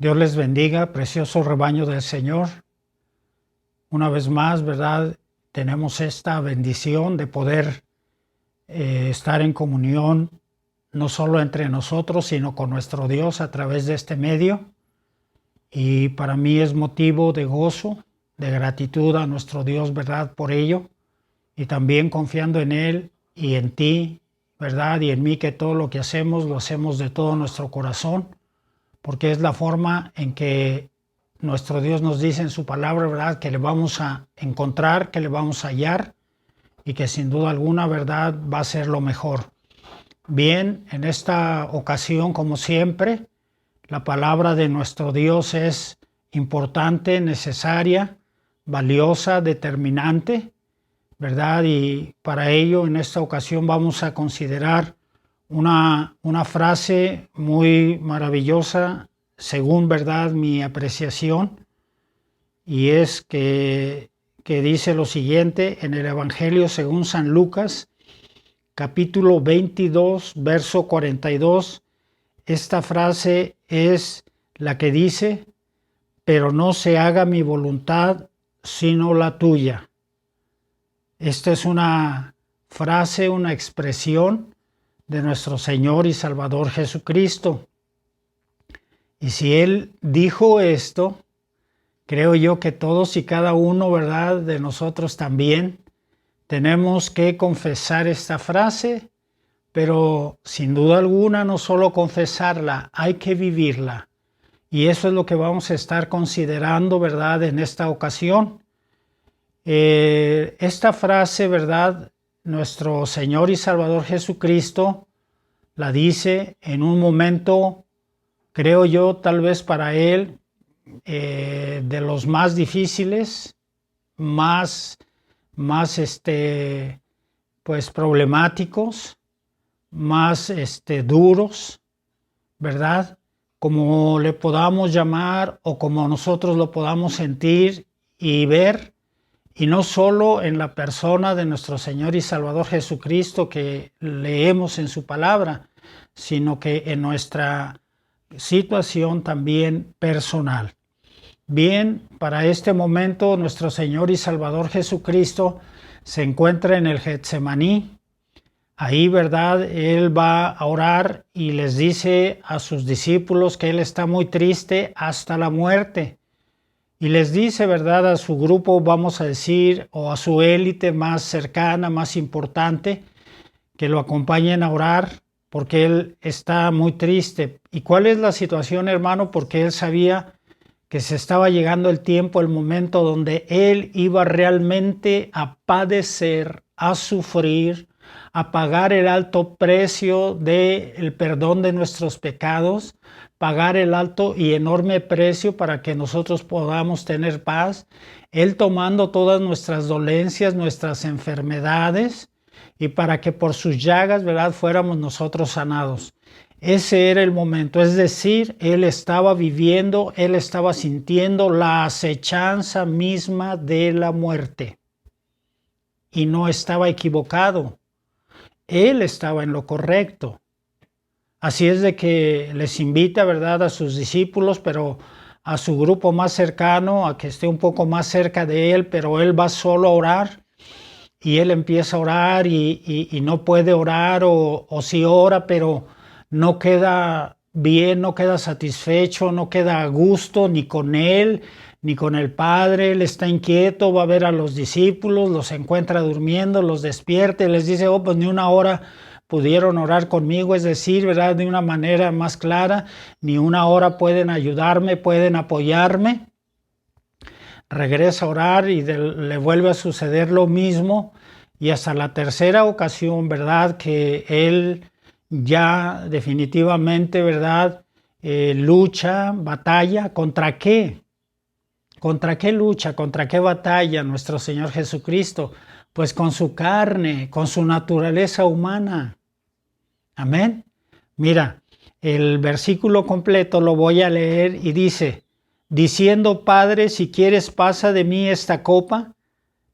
Dios les bendiga, precioso rebaño del Señor. Una vez más, ¿verdad? Tenemos esta bendición de poder estar en comunión, no solo entre nosotros, sino con nuestro Dios a través de este medio. Y para mí es motivo de gozo, de gratitud a nuestro Dios, ¿verdad? Por ello. Y también confiando en Él y en ti, ¿verdad? Y en mí, que todo lo que hacemos lo hacemos de todo nuestro corazón, porque es la forma en que nuestro Dios nos dice en su palabra, ¿verdad?, que le vamos a encontrar, que le vamos a hallar y que sin duda alguna, ¿verdad?, va a ser lo mejor. Bien, en esta ocasión, como siempre, la palabra de nuestro Dios es importante, necesaria, valiosa, determinante, ¿verdad? Y para ello, en esta ocasión vamos a considerar una frase muy maravillosa, según, ¿verdad?, mi apreciación, y es que dice lo siguiente en el Evangelio según San Lucas, capítulo 22, verso 42. Esta frase es la que dice: pero no se haga mi voluntad, sino la tuya. Esta es una frase, una expresión de nuestro Señor y Salvador Jesucristo. Y si Él dijo esto, creo yo que todos y cada uno, ¿verdad?, de nosotros también tenemos que confesar esta frase, pero sin duda alguna no solo confesarla, hay que vivirla. Y eso es lo que vamos a estar considerando, ¿verdad?, en esta ocasión. Esta frase, ¿verdad?, nuestro Señor y Salvador Jesucristo la dice en un momento, creo yo, tal vez para Él, de los más difíciles, más pues problemáticos, más duros, ¿verdad?, como le podamos llamar o como nosotros lo podamos sentir y ver. Y no solo en la persona de nuestro Señor y Salvador Jesucristo que leemos en su palabra, sino que en nuestra situación también personal. Bien, para este momento nuestro Señor y Salvador Jesucristo se encuentra en el Getsemaní. Ahí, ¿verdad?, Él va a orar y les dice a sus discípulos que Él está muy triste hasta la muerte. Y les dice, ¿verdad?, a su grupo, vamos a decir, o a su élite más cercana, más importante, que lo acompañen a orar, porque Él está muy triste. ¿Y cuál es la situación, hermano? Porque Él sabía que se estaba llegando el tiempo, el momento donde Él iba realmente a padecer, a sufrir, a pagar el alto precio del perdón de nuestros pecados, pagar el alto y enorme precio para que nosotros podamos tener paz. Él tomando todas nuestras dolencias, nuestras enfermedades, y para que por sus llagas, ¿verdad?, fuéramos nosotros sanados. Ese era el momento, es decir, Él estaba viviendo, Él estaba sintiendo la acechanza misma de la muerte. Y no estaba equivocado. Él estaba en lo correcto. Así es de que les invita, ¿verdad?, a sus discípulos, pero a su grupo más cercano, a que esté un poco más cerca de Él, pero Él va solo a orar. Y Él empieza a orar y no puede orar, o sí ora, pero no queda bien, no queda satisfecho, no queda a gusto ni con Él, ni con el Padre. Él está inquieto, va a ver a los discípulos, los encuentra durmiendo, los despierta y les dice: oh, pues ni una hora pudieron orar conmigo, es decir, ¿verdad?, de una manera más clara, ni una hora pueden ayudarme, pueden apoyarme. Regresa a orar y le vuelve a suceder lo mismo, y hasta la tercera ocasión, ¿verdad?, que él ya definitivamente, ¿verdad?, lucha, batalla. ¿Contra qué? ¿Contra qué lucha? ¿Contra qué batalla nuestro Señor Jesucristo? Pues con su carne, con su naturaleza humana. Amén. Mira, el versículo completo lo voy a leer y dice: diciendo: Padre, si quieres, pasa de mí esta copa,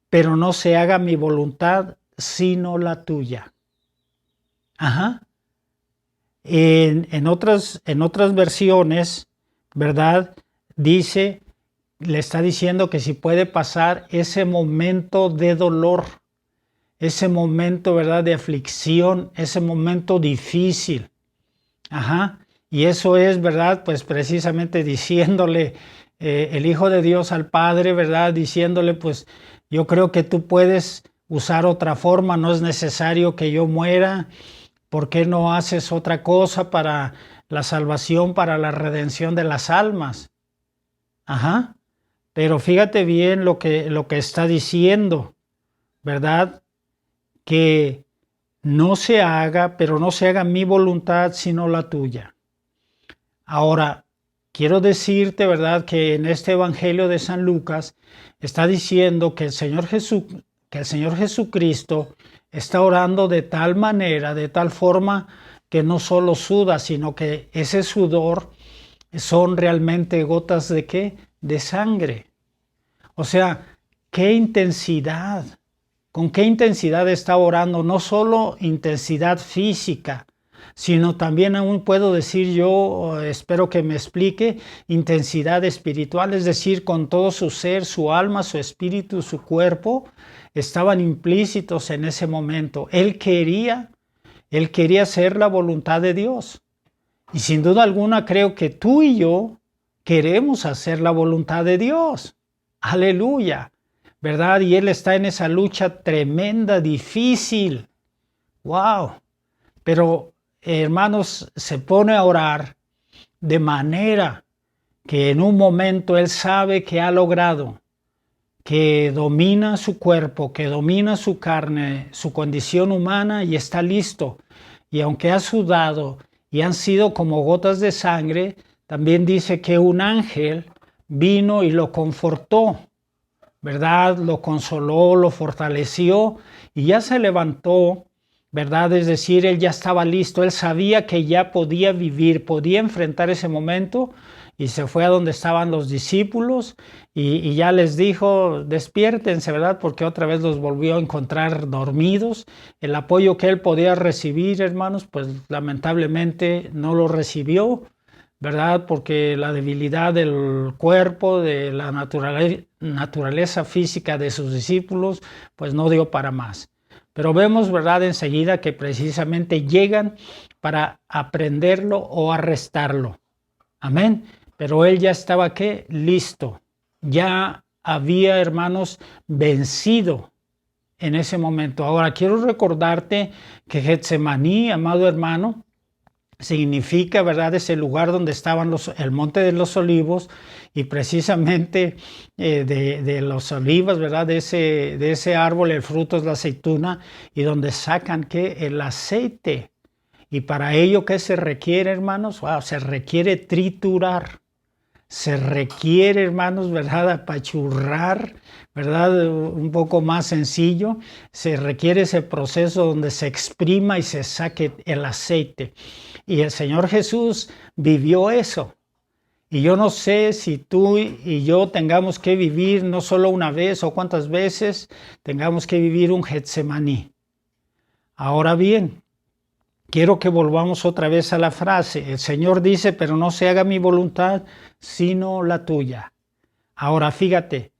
pero no se haga mi voluntad, sino la tuya. Ajá. En otras versiones ¿verdad? Dice, le está diciendo que si puede pasar ese momento de dolor, ese momento, ¿verdad?, de aflicción, ese momento difícil. Ajá. Y eso es, ¿verdad? Pues precisamente diciéndole el Hijo de Dios al Padre, ¿verdad? Diciéndole, pues yo creo que tú puedes usar otra forma, no es necesario que yo muera. ¿Por qué no haces otra cosa para la salvación, para la redención de las almas? Ajá. Pero fíjate bien lo que está diciendo, ¿verdad? Que no se haga, pero no se haga mi voluntad, sino la tuya. Ahora, quiero decirte, ¿verdad?, que en este Evangelio de San Lucas está diciendo que el Señor Jesucristo está orando de tal manera, de tal forma, que no solo suda, sino que ese sudor son realmente gotas de ¿qué? De sangre. O sea, qué intensidad, con qué intensidad está orando, no solo intensidad física, sino también aún puedo decir yo, espero que me explique, intensidad espiritual, es decir, con todo su ser, su alma, su espíritu, su cuerpo, estaban implícitos en ese momento. Él quería hacer la voluntad de Dios. Y sin duda alguna creo que tú y yo queremos hacer la voluntad de Dios. Aleluya, ¿verdad? Y Él está en esa lucha tremenda, difícil. ¡Wow! Pero, hermanos, se pone a orar de manera que en un momento Él sabe que ha logrado, que domina su cuerpo, que domina su carne, su condición humana y está listo. Y aunque ha sudado y han sido como gotas de sangre, también dice que un ángel vino y lo confortó, ¿verdad? Lo consoló, lo fortaleció y ya se levantó, ¿verdad? Es decir, él ya estaba listo, él sabía que ya podía vivir, podía enfrentar ese momento y se fue a donde estaban los discípulos y ya les dijo, despiértense, ¿verdad? Porque otra vez los volvió a encontrar dormidos. El apoyo que él podía recibir, hermanos, pues lamentablemente no lo recibió, ¿verdad? Porque la debilidad del cuerpo, de la naturaleza física de sus discípulos, pues no dio para más. Pero vemos, ¿verdad?, enseguida que precisamente llegan para aprenderlo o arrestarlo. Amén. Pero él ya estaba, ¿qué? Listo. Ya había, hermanos, vencido en ese momento. Ahora, quiero recordarte que Getsemaní, amado hermano, significa, ¿verdad?, ese lugar donde estaban el monte de los olivos y precisamente de los olivos, ¿verdad?, de ese árbol el fruto es la aceituna y donde sacan ¿qué? El aceite. Y para ello, ¿qué se requiere, hermanos? Wow, se requiere triturar. Se requiere, hermanos, ¿verdad?, apachurrar, ¿verdad? Un poco más sencillo. Se requiere ese proceso donde se exprima y se saque el aceite. Y el Señor Jesús vivió eso. Y yo no sé si tú y yo tengamos que vivir no solo una vez o cuántas veces tengamos que vivir un Getsemaní. Ahora bien, quiero que volvamos otra vez a la frase. El Señor dice, pero no se haga mi voluntad, sino la tuya. Ahora fíjate,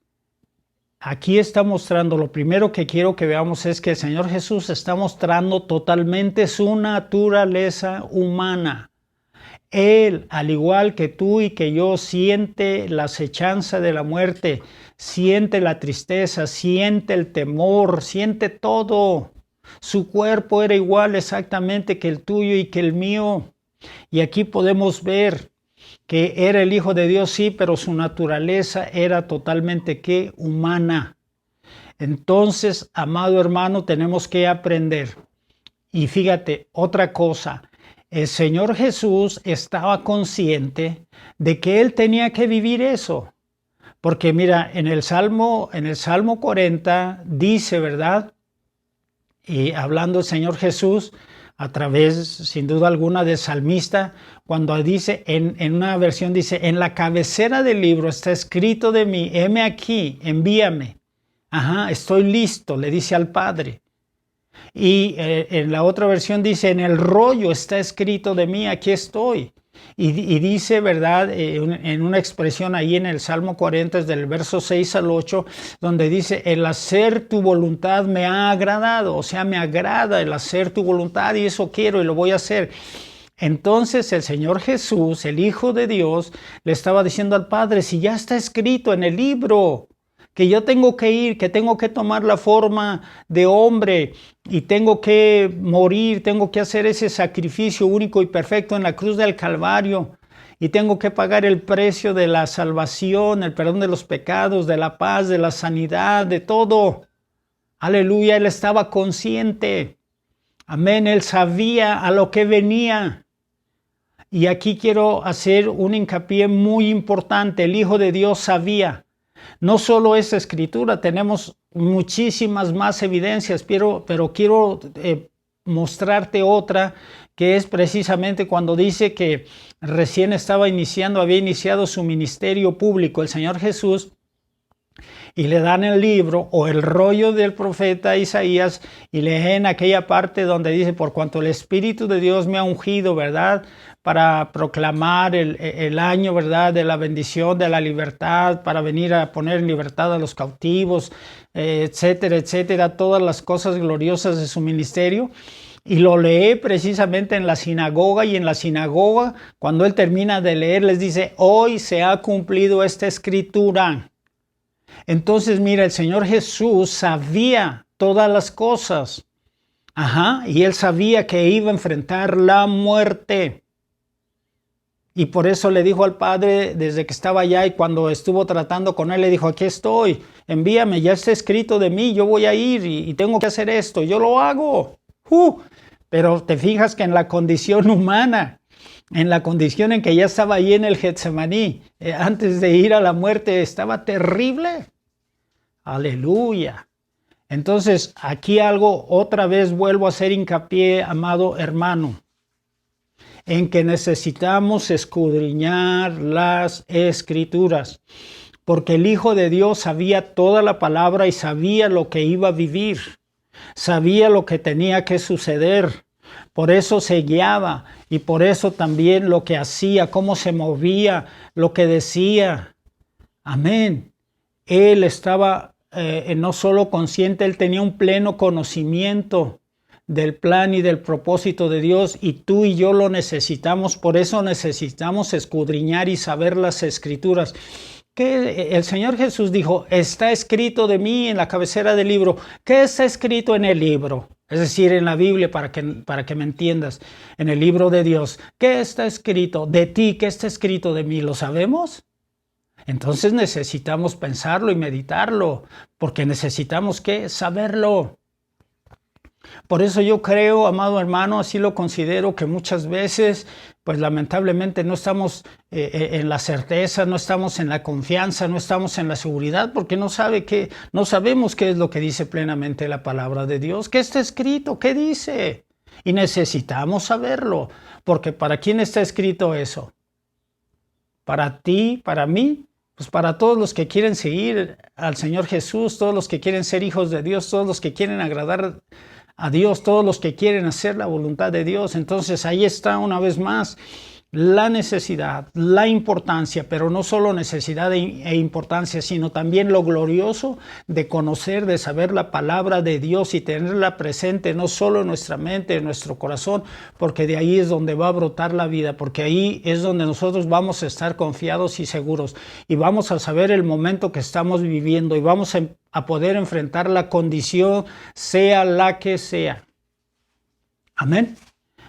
aquí está mostrando, lo primero que quiero que veamos es que el Señor Jesús está mostrando totalmente su naturaleza humana. Él, al igual que tú y que yo, siente la acechanza de la muerte, siente la tristeza, siente el temor, siente todo. Su cuerpo era igual exactamente que el tuyo y que el mío. Y aquí podemos ver que era el Hijo de Dios, sí, pero su naturaleza era totalmente ¿qué? Humana. Entonces, amado hermano, tenemos que aprender. Y fíjate, otra cosa, el Señor Jesús estaba consciente de que Él tenía que vivir eso. Porque mira, en el Salmo 40 dice, ¿verdad? Y hablando el Señor Jesús a través, sin duda alguna, del salmista, cuando dice, en una versión dice, en la cabecera del libro está escrito de mí, heme aquí, envíame. Ajá, estoy listo, le dice al Padre. Y en la otra versión dice, en el rollo está escrito de mí, aquí estoy. Y dice, ¿verdad? En una expresión ahí en el Salmo 40, es del verso 6 al 8, donde dice, el hacer tu voluntad me ha agradado, o sea, me agrada el hacer tu voluntad y eso quiero y lo voy a hacer. Entonces el Señor Jesús, el Hijo de Dios, le estaba diciendo al Padre, si ya está escrito en el libro, que yo tengo que ir, que tengo que tomar la forma de hombre y tengo que morir, tengo que hacer ese sacrificio único y perfecto en la cruz del Calvario y tengo que pagar el precio de la salvación, el perdón de los pecados, de la paz, de la sanidad, de todo. Aleluya, Él estaba consciente. Amén, Él sabía a lo que venía. Y aquí quiero hacer un hincapié muy importante. El Hijo de Dios sabía. No solo esa escritura, tenemos muchísimas más evidencias, pero quiero mostrarte otra, que es precisamente cuando dice que recién había iniciado su ministerio público, el Señor Jesús, y le dan el libro o el rollo del profeta Isaías y leen aquella parte donde dice, por cuanto el Espíritu de Dios me ha ungido, ¿verdad?, para proclamar el año, ¿verdad?, de la bendición, de la libertad, para venir a poner en libertad a los cautivos, etcétera, etcétera, todas las cosas gloriosas de su ministerio. Y lo lee precisamente en la sinagoga, y en la sinagoga, cuando él termina de leer, les dice, hoy se ha cumplido esta escritura. Entonces, mira, el Señor Jesús sabía todas las cosas. Y él sabía que iba a enfrentar la muerte. Y por eso le dijo al Padre desde que estaba allá, y cuando estuvo tratando con él, le dijo, aquí estoy, envíame, ya está escrito de mí, yo voy a ir y tengo que hacer esto, yo lo hago. Pero te fijas que en la condición humana, en la condición en que ya estaba ahí en el Getsemaní, antes de ir a la muerte, estaba terrible. Aleluya. Entonces, aquí otra vez vuelvo a hacer hincapié, amado hermano, en que necesitamos escudriñar las Escrituras, porque el Hijo de Dios sabía toda la palabra y sabía lo que iba a vivir, sabía lo que tenía que suceder. Por eso se guiaba y por eso también lo que hacía, cómo se movía, lo que decía. Amén. Él estaba no solo consciente, él tenía un pleno conocimiento del plan y del propósito de Dios, y tú y yo lo necesitamos. Por eso necesitamos escudriñar y saber las Escrituras. Que el Señor Jesús dijo, está escrito de mí en la cabecera del libro. ¿Qué está escrito en el libro? Es decir, en la Biblia, para que me entiendas, en el libro de Dios. ¿Qué está escrito de ti? ¿Qué está escrito de mí? ¿Lo sabemos? Entonces necesitamos pensarlo y meditarlo, porque necesitamos saberlo. Por eso yo creo, amado hermano, así lo considero, que muchas veces, pues lamentablemente no estamos en la certeza, no estamos en la confianza, no estamos en la seguridad, porque no sabemos qué es lo que dice plenamente la palabra de Dios, qué está escrito, qué dice. Y necesitamos saberlo, porque ¿para quién está escrito eso? ¿Para ti, para mí? Pues para todos los que quieren seguir al Señor Jesús, todos los que quieren ser hijos de Dios, todos los que quieren agradar a Dios, todos los que quieren hacer la voluntad de Dios. Entonces ahí está una vez más la necesidad, la importancia, pero no solo necesidad e importancia, sino también lo glorioso de conocer, de saber la palabra de Dios y tenerla presente no solo en nuestra mente, en nuestro corazón, porque de ahí es donde va a brotar la vida, porque ahí es donde nosotros vamos a estar confiados y seguros, y vamos a saber el momento que estamos viviendo, y vamos a poder enfrentar la condición, sea la que sea. Amén.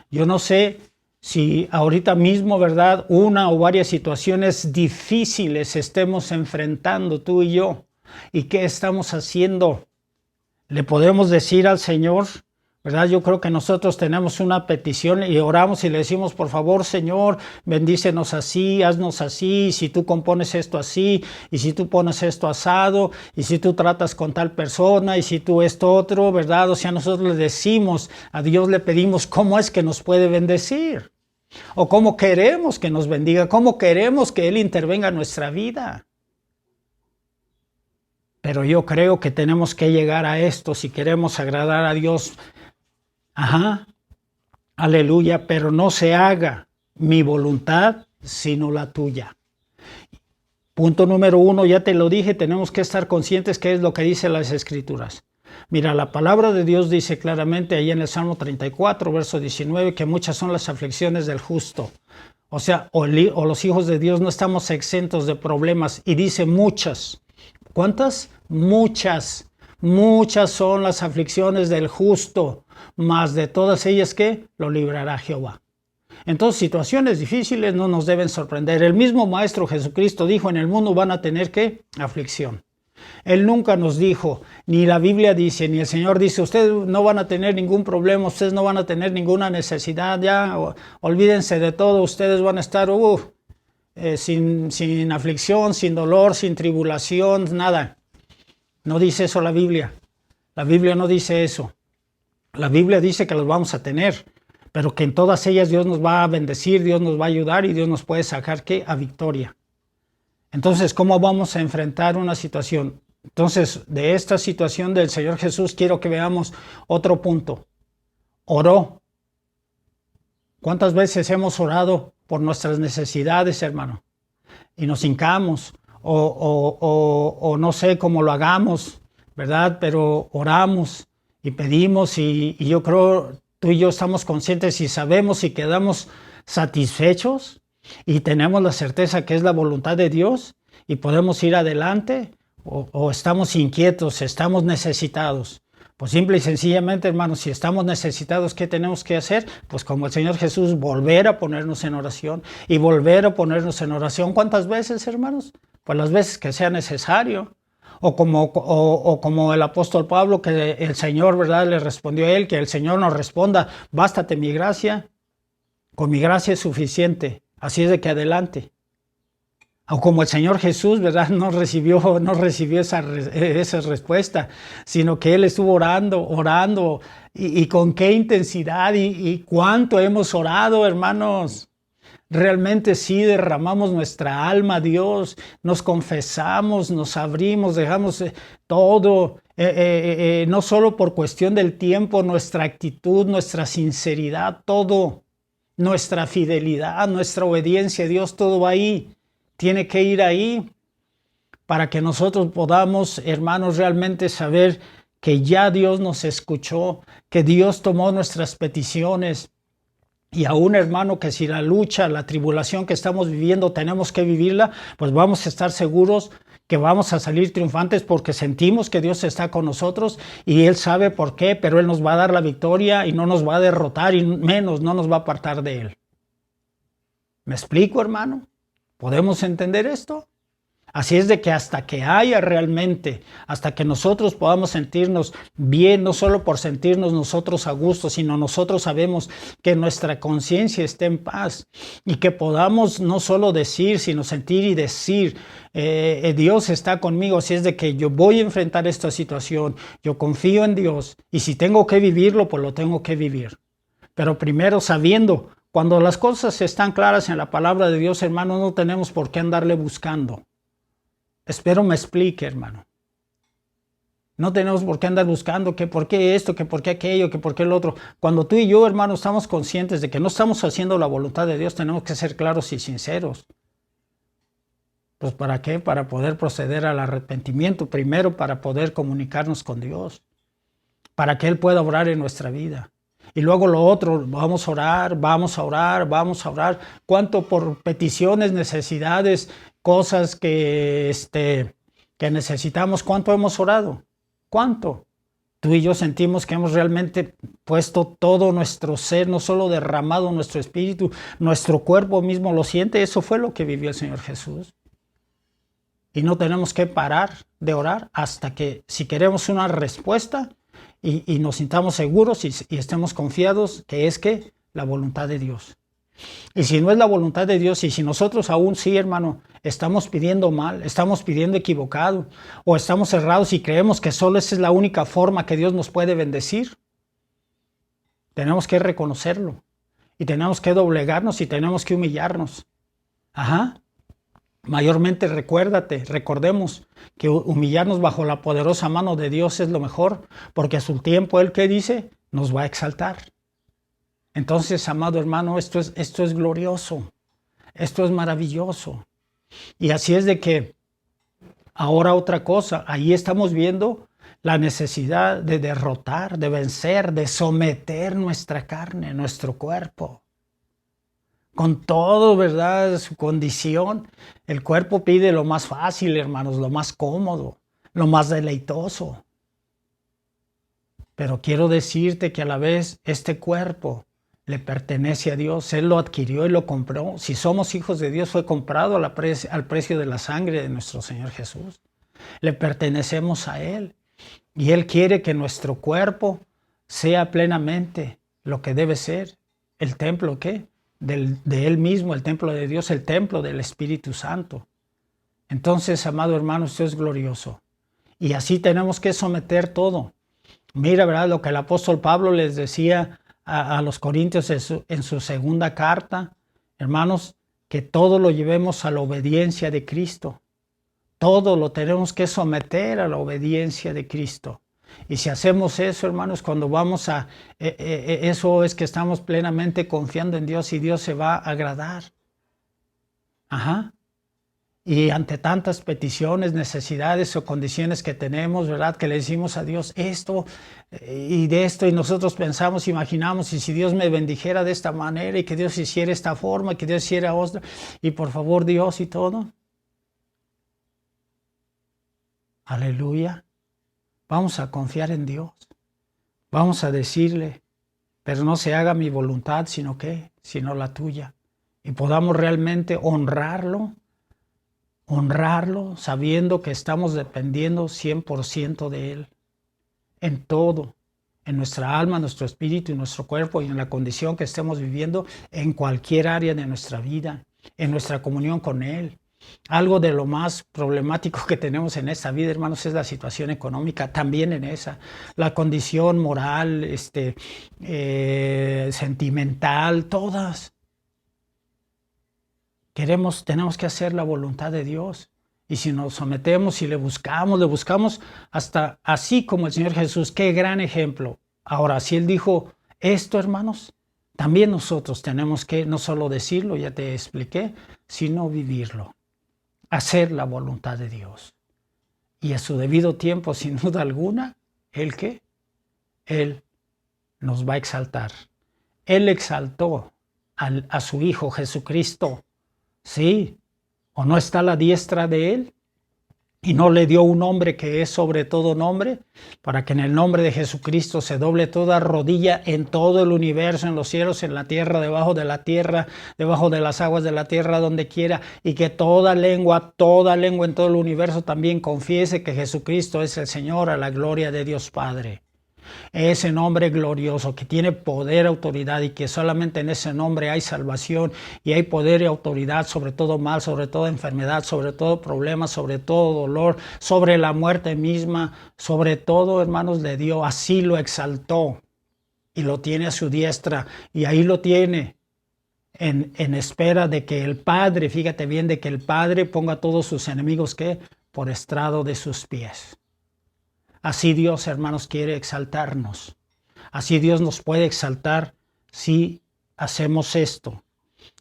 Yo no sé si ahorita mismo, ¿verdad?, una o varias situaciones difíciles estemos enfrentando tú y yo. ¿Y qué estamos haciendo? Le podemos decir al Señor, ¿verdad? Yo creo que nosotros tenemos una petición y oramos y le decimos, por favor, Señor, bendícenos así, haznos así, y si tú compones esto así, y si tú pones esto asado, y si tú tratas con tal persona, y si tú esto otro, ¿verdad? O sea, nosotros le decimos, a Dios le pedimos cómo es que nos puede bendecir, o cómo queremos que nos bendiga, cómo queremos que Él intervenga en nuestra vida. Pero yo creo que tenemos que llegar a esto si queremos agradar a Dios. Aleluya, pero no se haga mi voluntad, sino la tuya. Punto número 1, ya te lo dije, tenemos que estar conscientes qué es lo que dicen las Escrituras. Mira, la palabra de Dios dice claramente ahí en el Salmo 34, verso 19, que muchas son las aflicciones del justo. O sea, o los hijos de Dios no estamos exentos de problemas. Y dice muchas. ¿Cuántas? Muchas. Muchas son las aflicciones del justo, mas de todas ellas, ¿qué? Lo librará Jehová. Entonces, situaciones difíciles no nos deben sorprender. El mismo Maestro Jesucristo dijo, en el mundo van a tener, ¿qué? Aflicción. Él nunca nos dijo, ni la Biblia dice, ni el Señor dice, ustedes no van a tener ningún problema, ustedes no van a tener ninguna necesidad, ya, olvídense de todo, ustedes van a estar sin aflicción, sin dolor, sin tribulación, nada. No dice eso la Biblia. La Biblia no dice eso. La Biblia dice que los vamos a tener, pero que en todas ellas Dios nos va a bendecir, Dios nos va a ayudar y Dios nos puede sacar, ¿qué? A victoria. Entonces, ¿cómo vamos a enfrentar una situación? Entonces, de esta situación del Señor Jesús, quiero que veamos otro punto. Oró. ¿Cuántas veces hemos orado por nuestras necesidades, hermano? Y nos hincamos, o no sé cómo lo hagamos, ¿verdad? Pero oramos y pedimos y yo creo tú y yo estamos conscientes y sabemos y quedamos satisfechos y tenemos la certeza que es la voluntad de Dios y podemos ir adelante, o estamos inquietos, estamos necesitados. Pues simple y sencillamente, hermanos, si estamos necesitados, ¿qué tenemos que hacer? Pues como el Señor Jesús, volver a ponernos en oración y volver a ponernos en oración. ¿Cuántas veces, hermanos? Pues las veces que sea necesario. O como el apóstol Pablo, que el Señor, ¿verdad?, le respondió a él, que el Señor nos responda, bástate mi gracia, con mi gracia es suficiente, así es de que adelante. O como el Señor Jesús, ¿verdad?, no recibió esa respuesta, sino que Él estuvo orando, y con qué intensidad y cuánto hemos orado, hermanos. Realmente sí derramamos nuestra alma a Dios, nos confesamos, nos abrimos, dejamos todo, no solo por cuestión del tiempo, nuestra actitud, nuestra sinceridad, todo, nuestra fidelidad, nuestra obediencia a Dios, todo va ahí. Tiene que ir ahí para que nosotros podamos, hermanos, realmente saber que ya Dios nos escuchó, que Dios tomó nuestras peticiones. Y aún, hermano, que si la lucha, la tribulación que estamos viviendo tenemos que vivirla, pues vamos a estar seguros que vamos a salir triunfantes porque sentimos que Dios está con nosotros y Él sabe por qué, pero Él nos va a dar la victoria y no nos va a derrotar y menos no nos va a apartar de Él. ¿Me explico, hermano? ¿Podemos entender esto? Así es de que hasta que haya realmente, hasta que nosotros podamos sentirnos bien, no solo por sentirnos nosotros a gusto, sino nosotros sabemos que nuestra conciencia esté en paz y que podamos no solo decir, sino sentir y decir, Dios está conmigo, así es de que yo voy a enfrentar esta situación, yo confío en Dios y si tengo que vivirlo, pues lo tengo que vivir. Pero primero sabiendo, cuando las cosas están claras en la palabra de Dios, hermano, no tenemos por qué andarle buscando. Espero me explique, hermano. No tenemos por qué andar buscando que por qué esto, que por qué aquello, que por qué el otro. Cuando tú y yo, hermano, estamos conscientes de que no estamos haciendo la voluntad de Dios, tenemos que ser claros y sinceros. Pues ¿para qué? Para poder proceder al arrepentimiento, primero para poder comunicarnos con Dios, para que Él pueda obrar en nuestra vida. Y luego lo otro, vamos a orar, vamos a orar, vamos a orar. ¿Cuánto por peticiones, necesidades, cosas que necesitamos? ¿Cuánto hemos orado? ¿Cuánto? Tú y yo sentimos que hemos realmente puesto todo nuestro ser, no solo derramado nuestro espíritu, nuestro cuerpo mismo lo siente. Eso fue lo que vivió el Señor Jesús. Y no tenemos que parar de orar hasta que, si queremos una respuesta, y nos sintamos seguros y estemos confiados que es que la voluntad de Dios. Y si no es la voluntad de Dios, y si nosotros aún sí, hermano, estamos pidiendo mal, estamos pidiendo equivocado, o estamos cerrados y creemos que solo esa es la única forma que Dios nos puede bendecir, tenemos que reconocerlo, y tenemos que doblegarnos y tenemos que humillarnos. Mayormente recordemos que humillarnos bajo la poderosa mano de Dios es lo mejor, porque a su tiempo Él, ¿qué dice? Nos va a exaltar. Entonces, amado hermano, esto es glorioso, esto es maravilloso. Y así es de que ahora otra cosa, ahí estamos viendo la necesidad de derrotar, de vencer, de someter nuestra carne, nuestro cuerpo. Con todo, ¿verdad? Su condición, el cuerpo pide lo más fácil, hermanos, lo más cómodo, lo más deleitoso. Pero quiero decirte que a la vez este cuerpo le pertenece a Dios. Él lo adquirió y lo compró. Si somos hijos de Dios, fue comprado al precio de la sangre de nuestro Señor Jesús. Le pertenecemos a Él. Y Él quiere que nuestro cuerpo sea plenamente lo que debe ser. ¿El templo qué? De Él mismo, el templo de Dios, el templo del Espíritu Santo. Entonces, amado hermano, esto es glorioso. Y así tenemos que someter todo. Mira, ¿verdad? Lo que el apóstol Pablo les decía a los corintios en su segunda carta, hermanos, que todo lo llevemos a la obediencia de Cristo. Todo lo tenemos que someter a la obediencia de Cristo. Y si hacemos eso, hermanos, cuando vamos a... eso es que estamos plenamente confiando en Dios y Dios se va a agradar. Ajá. Y ante tantas peticiones, necesidades o condiciones que tenemos, ¿verdad? Que le decimos a Dios esto y de esto, y nosotros pensamos, imaginamos, y si Dios me bendijera de esta manera, y que Dios hiciera esta forma, y que Dios hiciera otra, y por favor Dios y todo. Aleluya. Vamos a confiar en Dios. Vamos a decirle, pero no se haga mi voluntad, sino la tuya. Y podamos realmente honrarlo sabiendo que estamos dependiendo 100% de Él. En todo, en nuestra alma, nuestro espíritu y nuestro cuerpo y en la condición que estemos viviendo en cualquier área de nuestra vida, en nuestra comunión con Él. Algo de lo más problemático que tenemos en esta vida, hermanos, es la situación económica, también en esa, la condición moral, sentimental, todas. Tenemos que hacer la voluntad de Dios. Y si nos sometemos y le buscamos hasta así como el Señor Jesús, qué gran ejemplo. Ahora, si Él dijo esto, hermanos, también nosotros tenemos que no solo decirlo, ya te expliqué, sino vivirlo. Hacer la voluntad de Dios. Y a su debido tiempo, sin duda alguna, Él nos va a exaltar. Él exaltó a su Hijo Jesucristo. Sí, o no está a la diestra de Él y no le dio un nombre que es sobre todo nombre, para que en el nombre de Jesucristo se doble toda rodilla en todo el universo, en los cielos, en la tierra, debajo de las aguas de la tierra, donde quiera, y que toda lengua en todo el universo también confiese que Jesucristo es el Señor, a la gloria de Dios Padre. Ese nombre glorioso que tiene poder, autoridad, y que solamente en ese nombre hay salvación y hay poder y autoridad sobre todo mal, sobre toda enfermedad, sobre todo problema, sobre todo dolor, sobre la muerte misma, sobre todo, hermanos, le dio, así lo exaltó y lo tiene a su diestra, y ahí lo tiene en espera de que el Padre, fíjate bien, de que el Padre ponga a todos sus enemigos ¿qué? Por estrado de sus pies. Así Dios, hermanos, quiere exaltarnos. Así Dios nos puede exaltar si hacemos esto.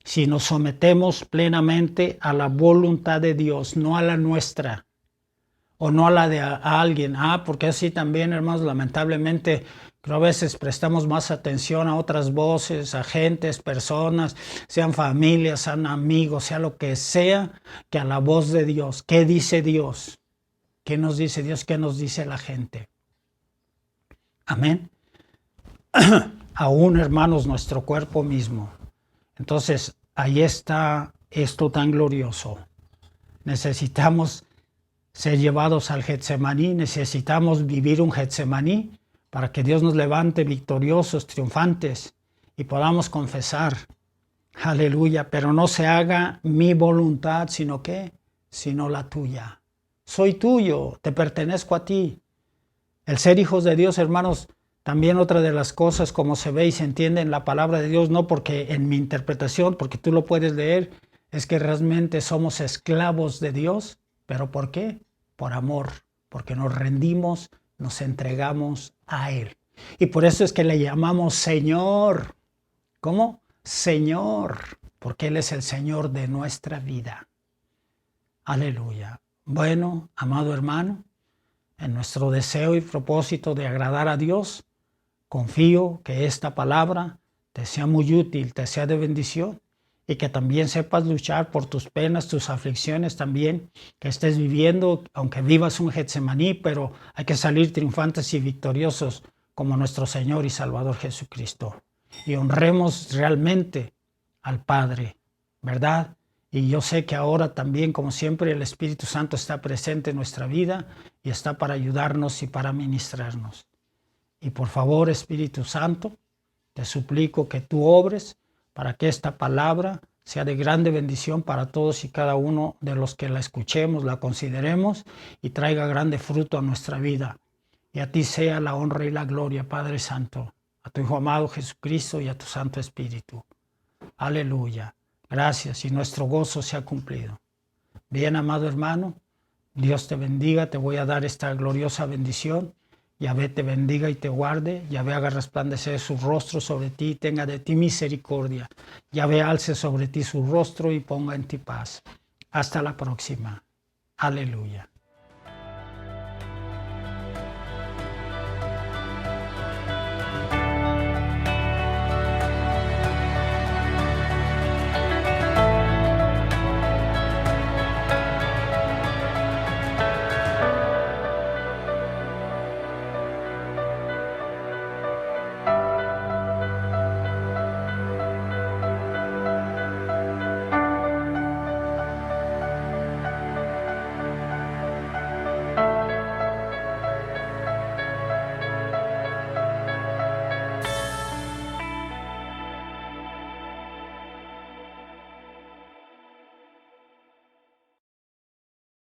Si nos sometemos plenamente a la voluntad de Dios, no a la nuestra. O no a la de alguien. Porque así también, hermanos, lamentablemente, creo a veces prestamos más atención a otras voces, a gentes, personas, sean familias, sean amigos, sea lo que sea, que a la voz de Dios. ¿Qué dice Dios? ¿Qué nos dice Dios? ¿Qué nos dice la gente? Amén. Aún, hermanos, nuestro cuerpo mismo. Entonces, ahí está esto tan glorioso. Necesitamos ser llevados al Getsemaní, necesitamos vivir un Getsemaní para que Dios nos levante victoriosos, triunfantes y podamos confesar, aleluya, pero no se haga mi voluntad, sino la tuya. Soy tuyo, te pertenezco a ti. El ser hijos de Dios, hermanos, también otra de las cosas, como se ve y se entiende en la palabra de Dios, no porque en mi interpretación, porque tú lo puedes leer, es que realmente somos esclavos de Dios. ¿Pero por qué? Por amor, porque nos rendimos, nos entregamos a Él. Y por eso es que le llamamos Señor. como Señor, porque Él es el Señor de nuestra vida. Aleluya. Bueno, amado hermano, en nuestro deseo y propósito de agradar a Dios, confío que esta palabra te sea muy útil, te sea de bendición y que también sepas luchar por tus penas, tus aflicciones también que estés viviendo, aunque vivas un Getsemaní, pero hay que salir triunfantes y victoriosos como nuestro Señor y Salvador Jesucristo. Y honremos realmente al Padre, ¿verdad? Y yo sé que ahora también, como siempre, el Espíritu Santo está presente en nuestra vida y está para ayudarnos y para ministrarnos. Y por favor, Espíritu Santo, te suplico que tú obres para que esta palabra sea de grande bendición para todos y cada uno de los que la escuchemos, la consideremos y traiga grande fruto a nuestra vida. Y a ti sea la honra y la gloria, Padre Santo, a tu Hijo amado Jesucristo y a tu Santo Espíritu. Aleluya. Gracias y nuestro gozo se ha cumplido. Bien, amado hermano, Dios te bendiga, te voy a dar esta gloriosa bendición. Yahvé te bendiga y te guarde. Yahvé haga resplandecer su rostro sobre ti y tenga de ti misericordia. Yahvé alce sobre ti su rostro y ponga en ti paz. Hasta la próxima. Aleluya.